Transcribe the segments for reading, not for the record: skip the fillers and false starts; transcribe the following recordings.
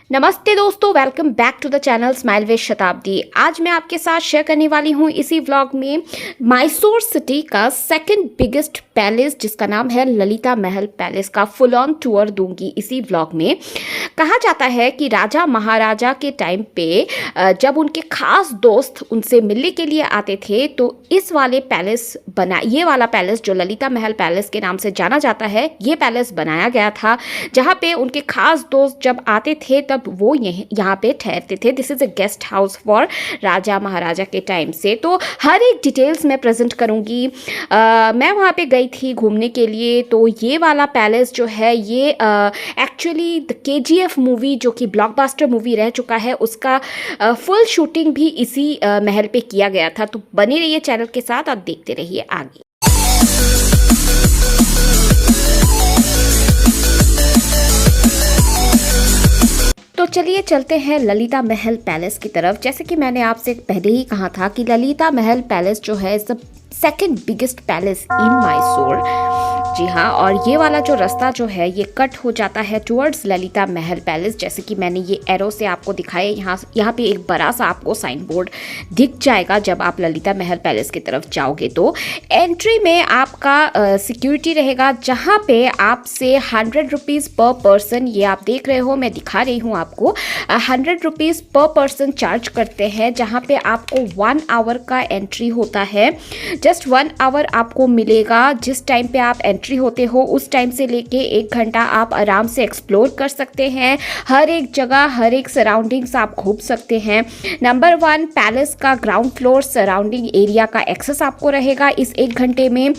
नमस्ते दोस्तों, welcome back to the channel smile with Shatabdi. आज मैं आपके साथ शेयर करने वाली हूँ इसी व्लॉग में मैसूर सिटी का सेकंड बिगेस्ट पैलेस जिसका नाम है ललिता महल पैलेस का फुल ऑन टूर दूंगी इसी व्लॉग में। कहा जाता है कि राजा महाराजा के टाइम पे जब उनके खास दोस्त उनसे मिलने के लिए आते थे तो ये वाला पैलेस जो ललिता महल पैलेस के नाम से जाना जाता है, ये पैलेस बनाया गया था जहाँ पे उनके खास दोस्त जब आते थे तब वो यहाँ पे ठहरते थे। This is a guest house for राजा महाराजा के टाइम से। तो हर एक डिटेल्स मैं प्रेजेंट करूँगी। मैं वहाँ पे गई थी घूमने के लिए। तो ये वाला पैलेस जो है ये एक्चुअली द KGF मूवी जो कि ब्लॉकबस्टर मूवी रह चुका है उसका फुल शूटिंग भी इसी महल पे किया गया था। तो बने रहिए चैनल के साथ और देखते रहिए आगे। तो चलिए चलते हैं ललिता महल पैलेस की तरफ। जैसे कि मैंने आपसे पहले ही कहा था कि ललिता महल पैलेस जो है is the second biggest palace in Mysore. जी हाँ, और ये वाला जो रास्ता जो है ये कट हो जाता है टुवर्ड्स ललिता महल पैलेस। जैसे कि मैंने ये एरो से आपको दिखाया, यहाँ पे एक बड़ा सा आपको साइन बोर्ड दिख जाएगा जब आप ललिता महल पैलेस की तरफ जाओगे। तो एंट्री में आपका सिक्योरिटी रहेगा जहाँ पे आपसे 100 रुपीज़ पर पर्सन, ये आप देख रहे हो, मैं दिखा रही हूँ आपको, 100 रुपीज़ पर पर्सन चार्ज करते हैं। जहाँ पे आपको 1 आवर का एंट्री होता है। जस्ट 1 आवर आपको मिलेगा। जिस टाइम पे आप एंट्री होते हो उस टाइम से लेके 1 घंटा आप आराम से एक्सप्लोर कर सकते हैं। हर एक जगह, हर एक सराउंडिंग्स आप घूम सकते हैं। नंबर 1, पैलेस का ग्राउंड फ्लोर सराउंडिंग एरिया का एक्सेस आपको रहेगा इस 1 घंटे में।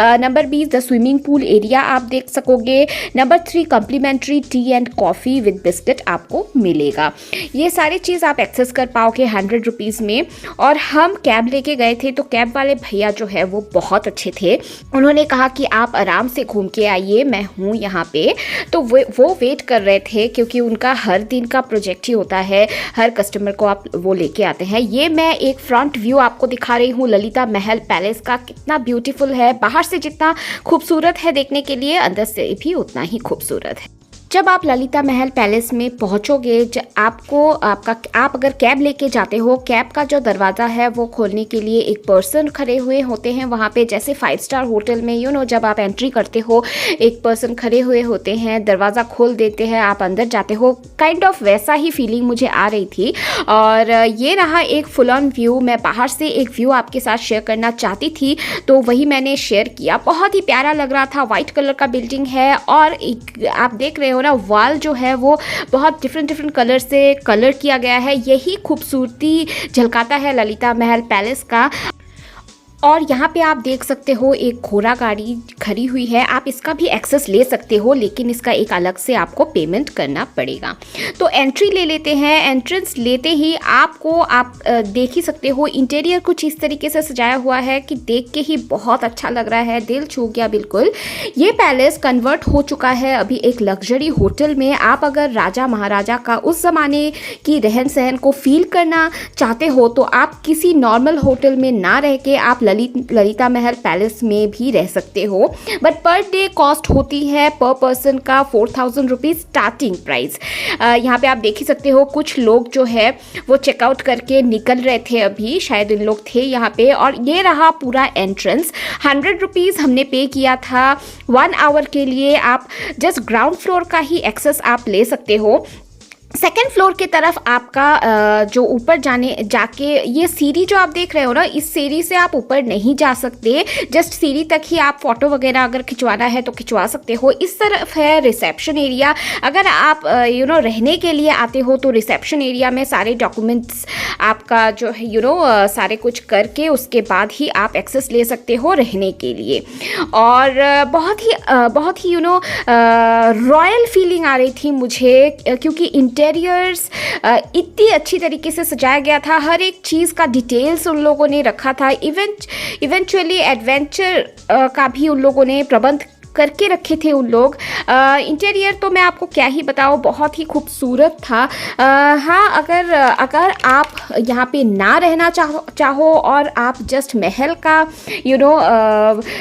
Number 20, the swimming pool area आप देख सकोगे। Number 3, complimentary tea and coffee with biscuit आपको मिलेगा। ये सारी चीज़ आप एक्सेस कर पाओगे 100 रुपीज़ में। और हम कैब लेके गए थे तो कैब वाले भैया जो है वो बहुत अच्छे थे। उन्होंने कहा कि आप आराम से घूम के आइए, मैं हूँ यहाँ पे। तो वो वेट कर रहे थे क्योंकि उनका हर दिन का प्रोजेक्ट ही होता है, हर कस्टमर को आप वो लेके आते हैं। ये मैं एक फ्रंट व्यू आपको दिखा रही हूँ ललिता महल पैलेस का। कितना ब्यूटीफुल है, बाहर से जितना खूबसूरत है देखने के लिए, अंदर से भी उतना ही खूबसूरत है। जब आप ललिता महल पैलेस में पहुंचोगे, आप अगर कैब लेके जाते हो, कैब का जो दरवाज़ा है वो खोलने के लिए एक पर्सन खड़े हुए होते हैं वहाँ पे। जैसे 5 स्टार होटल में जब आप एंट्री करते हो एक पर्सन खड़े हुए होते हैं, दरवाज़ा खोल देते हैं, आप अंदर जाते हो। काइंड ऑफ वैसा ही फीलिंग मुझे आ रही थी। और ये रहा एक फुल ऑन व्यू। मैं बाहर से एक व्यू आपके साथ शेयर करना चाहती थी तो वही मैंने शेयर किया। बहुत ही प्यारा लग रहा था। वाइट कलर का बिल्डिंग है और आप देख रहे हो ना, वॉल जो है वो बहुत डिफरेंट कलर से कलर किया गया है। यही खूबसूरती झलकाता है ललिता महल पैलेस का। और यहाँ पे आप देख सकते हो एक घोड़ा गाड़ी खड़ी हुई है। आप इसका भी एक्सेस ले सकते हो लेकिन इसका एक अलग से आपको पेमेंट करना पड़ेगा। तो एंट्री ले लेते हैं। एंट्रेंस लेते ही आप देख ही सकते हो इंटीरियर कुछ इस तरीके से सजाया हुआ है कि देख के ही बहुत अच्छा लग रहा है, दिल छू गया बिल्कुल। ये पैलेस कन्वर्ट हो चुका है अभी एक लग्जरी होटल में। आप अगर राजा महाराजा का उस ज़माने की रहन सहन को फील करना चाहते हो तो आप किसी नॉर्मल होटल में ना रह के आप ललिता महल पैलेस में भी रह सकते हो। बट पर डे कॉस्ट होती है पर पर्सन का 4000 रुपीज़ स्टार्टिंग प्राइस। यहाँ पे आप देख ही सकते हो कुछ लोग जो है वो चेकआउट करके निकल रहे थे अभी, शायद इन लोग थे यहाँ पे। और ये रहा पूरा एंट्रेंस। 100 रुपीज़ हमने पे किया था 1 आवर के लिए। आप जस्ट ग्राउंड फ्लोर का ही एक्सेस आप ले सकते हो। सेकेंड फ्लोर की तरफ आपका जो ऊपर जाके ये सीढ़ी जो आप देख रहे हो ना, इस सीढ़ी से आप ऊपर नहीं जा सकते। जस्ट सीढ़ी तक ही आप फोटो वगैरह अगर खिंचवाना है तो खिंचवा सकते हो। इस तरफ है रिसेप्शन एरिया। अगर आप रहने के लिए आते हो तो रिसेप्शन एरिया में सारे डॉक्यूमेंट्स आपका जो है सारे कुछ करके उसके बाद ही आप एक्सेस ले सकते हो रहने के लिए। और बहुत ही रॉयल फीलिंग आ रही थी मुझे क्योंकि इंटीरियर्स इतनी अच्छी तरीके से सजाया गया था। हर एक चीज़ का डिटेल्स उन लोगों ने रखा था। इवेंचुअली एडवेंचर का भी उन लोगों ने प्रबंध करके रखे थे उन लोग। इंटीरियर तो मैं आपको क्या ही बताऊँ, बहुत ही खूबसूरत था। हाँ, अगर आप यहाँ पे ना रहना चाहो और आप जस्ट महल का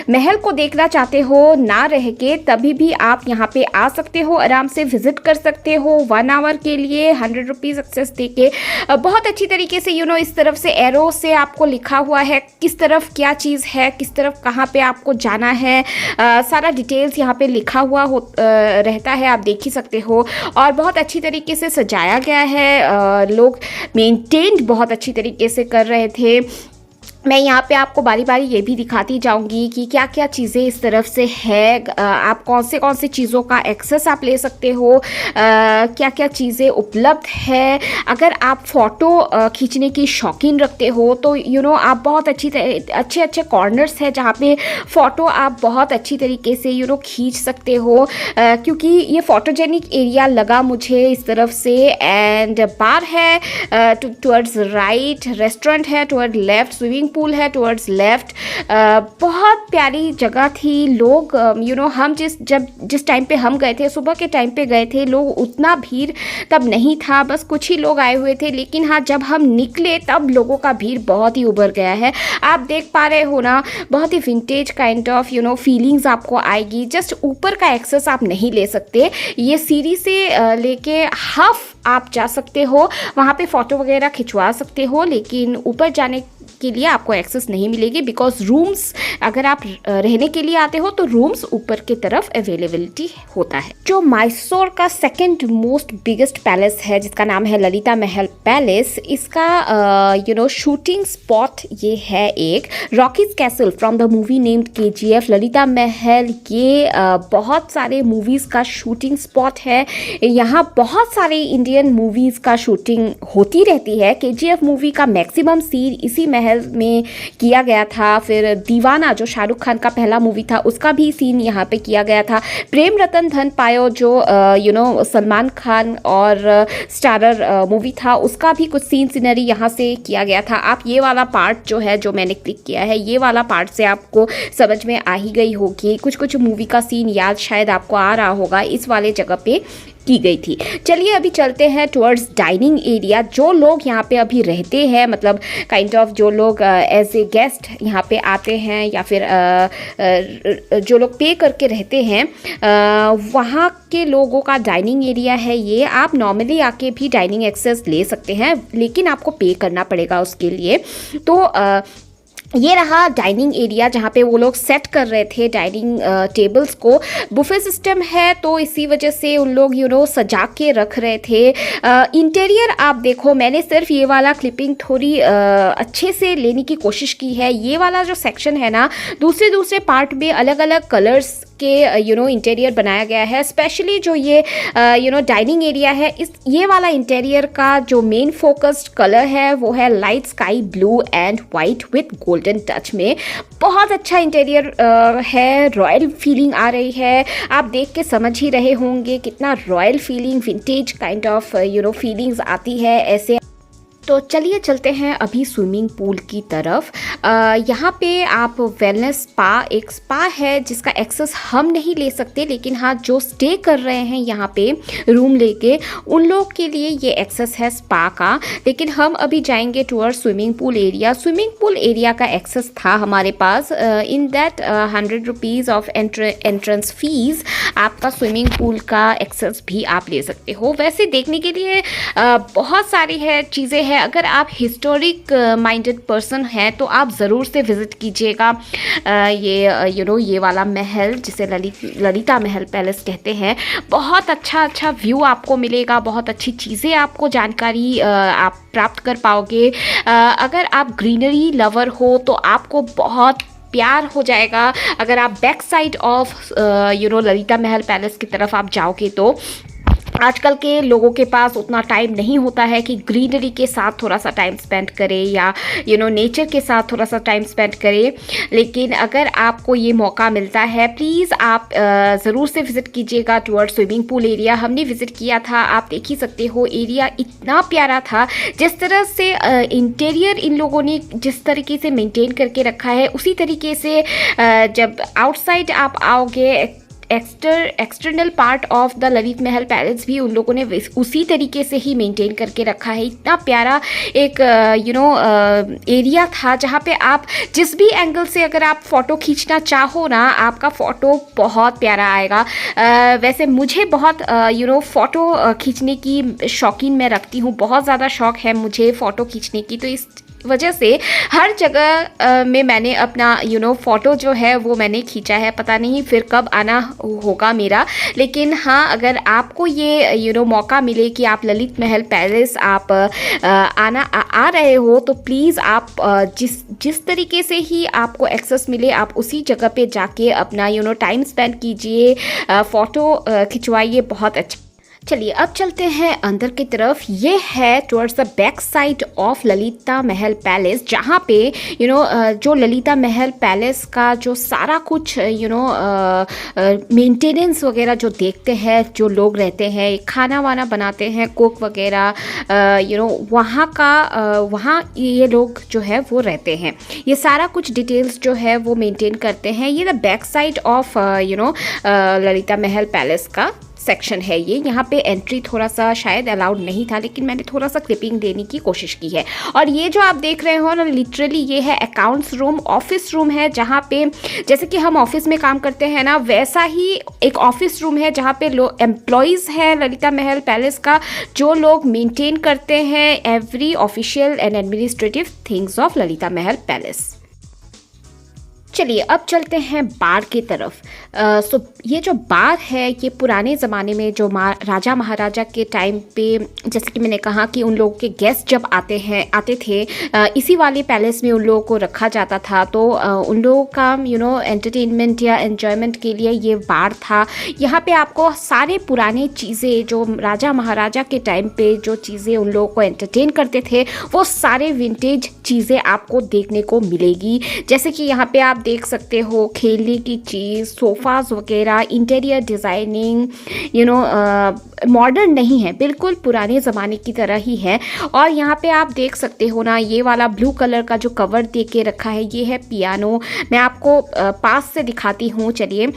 महल को देखना चाहते हो ना रह के, तभी भी आप यहाँ पे आ सकते हो, आराम से विजिट कर सकते हो 1 आवर के लिए 100 रुपीज़ एक्सेस दे के। बहुत अच्छी तरीके से इस तरफ से एरो से आपको लिखा हुआ है किस तरफ क्या चीज़ है, किस तरफ कहाँ पे आपको जाना है, सारा डिटेल्स यहाँ पे लिखा हुआ रहता है, आप देख ही सकते हो। और बहुत अच्छी तरीके से सजाया गया है, लोग मेंटेन बहुत अच्छी तरीके से कर रहे थे। मैं यहाँ पे आपको बारी बारी ये भी दिखाती जाऊँगी कि क्या क्या चीज़ें इस तरफ से है, आप कौन से चीज़ों का एक्सेस आप ले सकते हो, क्या क्या चीज़ें उपलब्ध है। अगर आप फ़ोटो खींचने की शौकीन रखते हो तो आप बहुत अच्छे कॉर्नर्स है जहाँ पे फ़ोटो आप बहुत अच्छी तरीके से खींच सकते हो, क्योंकि ये फ़ोटोजेनिक एरिया लगा मुझे इस तरफ से। एंड बार है टुवर्ड्स राइट, रेस्टोरेंट है टुवर्ड लेफ्ट, स्विमिंग पूल है टुवर्ड्स लेफ्ट। बहुत प्यारी जगह थी। लोग हम जिस टाइम पे हम गए थे, सुबह के टाइम पे गए थे, लोग उतना भीड़ तब नहीं था, बस कुछ ही लोग आए हुए थे। लेकिन हाँ, जब हम निकले तब लोगों का भीड़ बहुत ही उभर गया है। आप देख पा रहे हो ना, बहुत ही विंटेज काइंड ऑफ फीलिंग्स आपको आएगी। जस्ट ऊपर का एक्सेस आप नहीं ले सकते, ये सीढ़ी से लेके हाफ आप जा सकते हो, वहाँ पे फ़ोटो वगैरह खिंचवा सकते हो, लेकिन ऊपर जाने के लिए आपको एक्सेस नहीं मिलेगी, बिकॉज रूम्स अगर आप रहने के लिए आते हो तो रूम्स ऊपर की तरफ अवेलेबिलिटी होता है। जो मैसूर का सेकंड मोस्ट बिगेस्ट पैलेस है, जिसका नाम है ललिता महल पैलेस, इसका शूटिंग स्पॉट ये है एक Rockies castle from the movie named KGF। Lalita महल ये बहुत सारे मूवीज़ का शूटिंग स्पॉट है। यहाँ बहुत सारे इंडियन मूवीज़ का शूटिंग होती रहती है। KGF मूवी का मैक्सिमम सीन इसी महल में किया गया था। फिर दीवाना जो शाहरुख खान का पहला मूवी था, उसका भी सीन यहाँ पे किया गया था। प्रेम रतन धन पायो जो सलमान खान और स्टारर मूवी था, उसका भी कुछ सीनरी यहाँ से किया गया था। आप ये वाला पार्ट जो है, जो मैंने क्लिक किया है, ये वाला पार्ट से आपको समझ में आ ही गई होगी। कुछ मूवी का सीन याद शायद आपको आ रहा होगा, इस वाले जगह पे की गई थी। चलिए अभी चलते हैं टुवर्ड्स डाइनिंग एरिया। जो लोग यहाँ पे अभी रहते हैं, मतलब काइंड ऑफ जो लोग एज ए गेस्ट यहाँ पे आते हैं, या फिर जो लोग पे करके रहते हैं, वहाँ के लोगों का डाइनिंग एरिया है ये। आप नॉर्मली आके भी डाइनिंग एक्सेस ले सकते हैं, लेकिन आपको पे करना पड़ेगा उसके लिए। तो ये रहा डाइनिंग एरिया जहाँ पे वो लोग सेट कर रहे थे डाइनिंग टेबल्स को। बुफे सिस्टम है तो इसी वजह से उन लोग सजा के रख रहे थे। इंटीरियर आप देखो, मैंने सिर्फ ये वाला क्लिपिंग थोड़ी अच्छे से लेने की कोशिश की है। ये वाला जो सेक्शन है ना, दूसरे पार्ट में अलग अलग कलर्स के इंटीरियर बनाया गया है। स्पेशली जो ये डाइनिंग एरिया है, ये वाला इंटीरियर का जो मेन फोकस्ड कलर है वो है light sky blue and white with golden touch में। बहुत अच्छा इंटीरियर है, रॉयल फीलिंग आ रही है। आप देख के समझ ही रहे होंगे कितना royal feeling, vintage kind of feelings आती है ऐसे। तो चलिए चलते हैं अभी स्विमिंग पूल की तरफ। यहाँ पे आप वेलनेस स्पा, एक स्पा है जिसका एक्सेस हम नहीं ले सकते, लेकिन हाँ जो स्टे कर रहे हैं यहाँ पे रूम लेके, उन लोग के लिए ये एक्सेस है स्पा का। लेकिन हम अभी जाएंगे toward swimming pool area. Swimming pool area का एक्सेस था हमारे पास। In that 100 rupees of entrance fee आपका स्विमिंग पूल का एक्सेस भी आप ले सकते हो। वैसे देखने के लिए बहुत सारी चीज़ें हैं। अगर आप हिस्टोरिक माइंडेड पर्सन हैं तो आप ज़रूर से विज़िट कीजिएगा ये वाला महल, जिसे ललिता महल पैलेस कहते हैं। बहुत अच्छा व्यू आपको मिलेगा, बहुत अच्छी चीज़ें आपको जानकारी आप प्राप्त कर पाओगे। अगर आप ग्रीनरी लवर हो तो आपको बहुत प्यार हो जाएगा। अगर आप back side of Lalita Mahal palace की तरफ आप जाओगे तो आजकल के लोगों के पास उतना टाइम नहीं होता है कि ग्रीनरी के साथ थोड़ा सा टाइम स्पेंड करें या नेचर के साथ थोड़ा सा टाइम स्पेंड करें। लेकिन अगर आपको ये मौका मिलता है, प्लीज़ आप ज़रूर से विज़िट कीजिएगा टुवर्ड स्विमिंग पूल एरिया। हमने विज़िट किया था, आप देख ही सकते हो। एरिया इतना प्यारा था, जिस तरह से इंटीरियर इन लोगों ने जिस तरीके से मेंटेन करके रखा है, उसी तरीके से जब आउटसाइड आप आओगे external part of the Lalit Mahal palace भी उन लोगों ने उसी तरीके से ही मेंटेन करके रखा है। इतना प्यारा एक एरिया था जहाँ पे आप जिस भी एंगल से अगर आप फ़ोटो खींचना चाहो ना, आपका फ़ोटो बहुत प्यारा आएगा। वैसे मुझे बहुत फ़ोटो खींचने की शौकीन मैं रखती हूँ, बहुत ज़्यादा शौक़ है मुझे फ़ोटो खींचने की, तो इस वजह से हर जगह में मैंने अपना फ़ोटो जो है वो मैंने खींचा है। पता नहीं फिर कब आना होगा मेरा, लेकिन हाँ, अगर आपको ये मौका मिले कि आप ललित महल पैलेस आप आ रहे हो तो प्लीज़ आप जिस तरीके से ही आपको एक्सेस मिले आप उसी जगह पे जाके अपना टाइम स्पेंड कीजिए, फ़ोटो खिंचवाइए, बहुत अच्छा। चलिए अब चलते हैं अंदर की तरफ। ये है towards the back side of Lalita Mahal palace, जहाँ पे जो ललिता महल पैलेस का जो सारा कुछ मेंटेनेंस वगैरह जो देखते हैं, जो लोग रहते हैं, खाना वाना बनाते हैं, कुक वगैरह, वहाँ ये लोग जो है वो रहते हैं। ये सारा कुछ डिटेल्स जो है वो मेंटेन करते हैं। ये the back side of Lalita Mahal palace का सेक्शन है। ये यहाँ पे एंट्री थोड़ा सा शायद अलाउड नहीं था, लेकिन मैंने थोड़ा सा क्लिपिंग देने की कोशिश की है। और ये जो आप देख रहे हो ना, लिटरली ये है अकाउंट्स रूम, ऑफिस रूम है, जहाँ पे जैसे कि हम ऑफिस में काम करते हैं ना, वैसा ही एक ऑफिस रूम है जहाँ पे लोग एम्प्लॉयज़ हैं ललिता महल पैलेस का, जो लोग मेंटेन करते हैं every official and administrative things of Lalita Mahal palace. चलिए अब चलते हैं बार की तरफ। सो ये जो बार है ये पुराने ज़माने में जो राजा महाराजा के टाइम पे, जैसे कि मैंने कहा कि उन लोगों के गेस्ट जब आते थे, इसी वाले पैलेस में उन लोगों को रखा जाता था। तो उन लोगों का एंटरटेनमेंट या एन्जॉयमेंट के लिए ये बार था। यहाँ पे आपको सारे पुराने चीज़ें जो राजा महाराजा के टाइम पे जो चीज़ें उन लोगों को एंटरटेन करते थे, वो सारे विंटेज चीज़ें आपको देखने को मिलेगी। जैसे कि यहाँ पे आप देख सकते हो खेलने की चीज़, सोफ़ाज़ वगैरह, इंटीरियर डिज़ाइनिंग, मॉडर्न नहीं है, बिल्कुल पुराने ज़माने की तरह ही है। और यहाँ पे आप देख सकते हो ना, ये वाला ब्लू कलर का जो कवर दे के रखा है, ये है पियानो। मैं आपको पास से दिखाती हूँ, चलिए।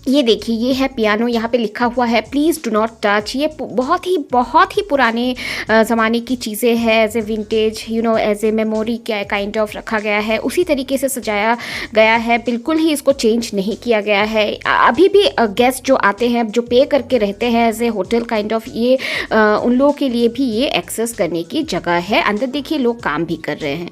ये देखिए, ये है पियानो। यहाँ पे लिखा हुआ है प्लीज़ डू नॉट टच। ये बहुत ही पुराने ज़माने की चीज़ें हैं, as a vintage as a memory kind of रखा गया है, उसी तरीके से सजाया गया है, बिल्कुल ही इसको चेंज नहीं किया गया है। अभी भी गेस्ट जो आते हैं, जो पे करके रहते हैं as a hotel kind of, ये उन लोगों के लिए भी ये एक्सेस करने की जगह है। अंदर देखिए लोग काम भी कर रहे हैं।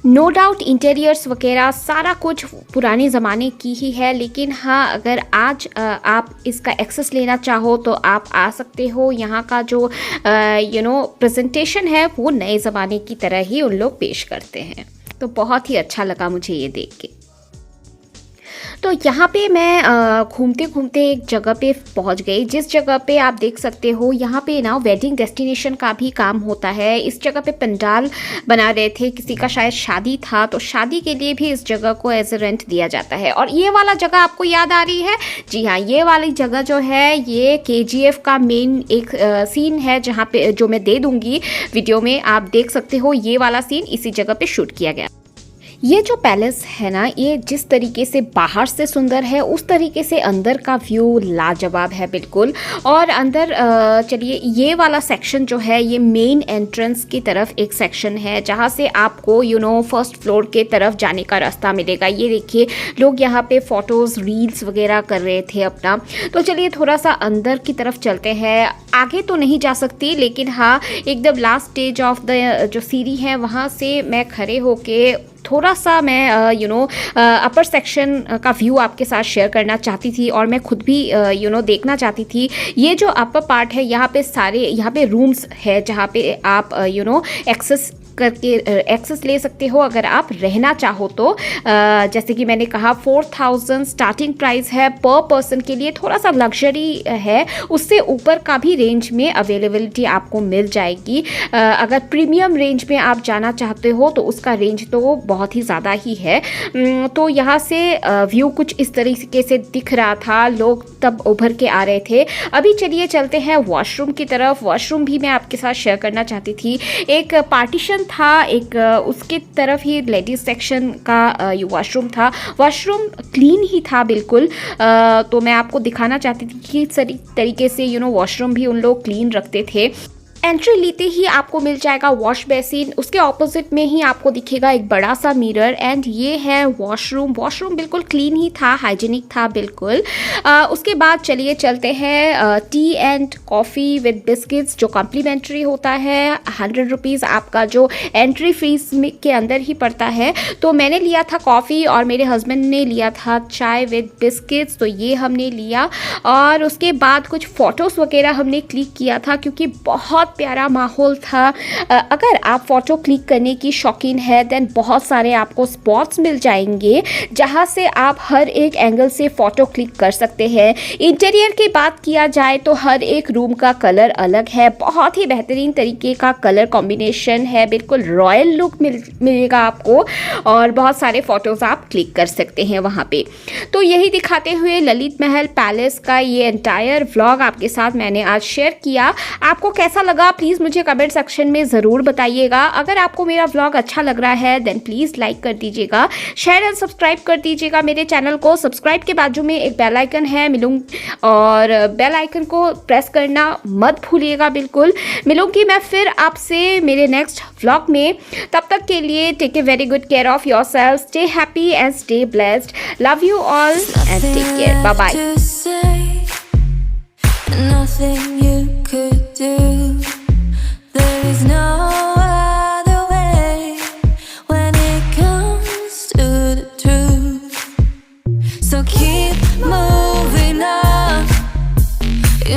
नो डाउट इंटीरियर्स वगैरह सारा कुछ पुराने ज़माने की ही है, लेकिन हाँ, अगर आज आप इसका एक्सेस लेना चाहो तो आप आ सकते हो। यहाँ का जो प्रेजेंटेशन है वो नए ज़माने की तरह ही उन लोग पेश करते हैं, तो बहुत ही अच्छा लगा मुझे ये देख के। तो यहाँ पे मैं घूमते घूमते एक जगह पे पहुँच गई, जिस जगह पे आप देख सकते हो यहाँ पे ना वेडिंग डेस्टिनेशन का भी काम होता है। इस जगह पे पंडाल बना रहे थे, किसी का शायद शादी था, तो शादी के लिए भी इस जगह को एज ए रेंट दिया जाता है। और ये वाला जगह आपको याद आ रही है? जी हाँ, ये वाली जगह जो है ये KGF का मेन एक सीन है, जहाँ पे जो मैं दे दूँगी वीडियो में, आप देख सकते हो। ये वाला सीन इसी जगह पे शूट किया गया। ये जो पैलेस है ना, ये जिस तरीके से बाहर से सुंदर है, उस तरीके से अंदर का व्यू लाजवाब है बिल्कुल। और अंदर चलिए, ये वाला सेक्शन जो है ये मेन एंट्रेंस की तरफ एक सेक्शन है, जहाँ से आपको फर्स्ट फ्लोर के तरफ जाने का रास्ता मिलेगा। ये देखिए लोग यहाँ पे फ़ोटोज़ रील्स वगैरह कर रहे थे अपना। तो चलिए थोड़ा सा अंदर की तरफ चलते हैं। आगे तो नहीं जा सकती, लेकिन हाँ, एकदम लास्ट स्टेज ऑफ द जो सीढ़ी है वहाँ से मैं खड़े होके थोड़ा सा मैं अपर सेक्शन का व्यू आपके साथ शेयर करना चाहती थी, और मैं खुद भी देखना चाहती थी। ये जो अपर पार्ट है, यहाँ पे रूम्स है जहाँ पे आप एक्सेस ले सकते हो अगर आप रहना चाहो तो। जैसे कि मैंने कहा 4000 स्टार्टिंग प्राइस है पर पर्सन के लिए, थोड़ा सा लग्जरी है, उससे ऊपर का भी रेंज में अवेलेबिलिटी आपको मिल जाएगी। अगर प्रीमियम रेंज में आप जाना चाहते हो तो उसका रेंज तो बहुत ही ज़्यादा ही है। तो यहाँ से व्यू कुछ इस तरीके से दिख रहा था, लोग तब उभर के आ रहे थे। अभी चलिए चलते हैं वॉशरूम की तरफ। वॉशरूम भी मैं आपके साथ शेयर करना चाहती थी। एक पार्टीशन था एक, उसके तरफ ही लेडीज़ सेक्शन का ये वॉशरूम था। वॉशरूम क्लीन ही था बिल्कुल। तो मैं आपको दिखाना चाहती थी कि किस तरीके से वॉशरूम भी उन लोग क्लीन रखते थे। एंट्री लेते ही आपको मिल जाएगा वॉश बेसिन, उसके ऑपोजिट में ही आपको दिखेगा एक बड़ा सा मिरर, एंड ये है वॉशरूम। वॉशरूम बिल्कुल क्लीन ही था, हाइजीनिक था बिल्कुल। उसके बाद चलिए चलते हैं T and coffee with biscuits जो कॉम्प्लीमेंट्री होता है। 100 रुपीज़ आपका जो एंट्री फीस के अंदर ही पड़ता है। तो मैंने लिया था कॉफ़ी और मेरे हस्बैंड ने लिया था चाय विद बिस्किट्स, तो ये हमने लिया। और उसके बाद कुछ फ़ोटोज़ वगैरह हमने क्लिक किया था क्योंकि बहुत प्यारा माहौल था। अगर आप फ़ोटो क्लिक करने की शौकीन है देन बहुत सारे आपको स्पॉट्स मिल जाएंगे जहां से आप हर एक एंगल से फ़ोटो क्लिक कर सकते हैं। इंटीरियर की बात किया जाए तो हर एक रूम का कलर अलग है, बहुत ही बेहतरीन तरीके का कलर कॉम्बिनेशन है, बिल्कुल रॉयल लुक मिलेगा आपको और बहुत सारे फ़ोटोज़ आप क्लिक कर सकते हैं वहाँ पे। तो यही दिखाते हुए ललित महल पैलेस का ये एंटायर व्लॉग आपके साथ मैंने आज शेयर किया। आपको कैसा लगा प्लीज़ मुझे कमेंट सेक्शन में ज़रूर बताइएगा। अगर आपको मेरा व्लॉग अच्छा लग रहा है देन प्लीज़ लाइक कर दीजिएगा, शेयर एंड सब्सक्राइब कर दीजिएगा मेरे चैनल को। सब्सक्राइब के बाजू में एक बेल आइकन है, और बेल आइकन को प्रेस करना मत भूलिएगा बिल्कुल। मिलूंगी मैं फिर आपसे मेरे नेक्स्ट व्लॉग में। तब तक के लिए take a very good care of yourself, stay happy and stay blessed. Love you all and take care, bye bye. Nothing you could do.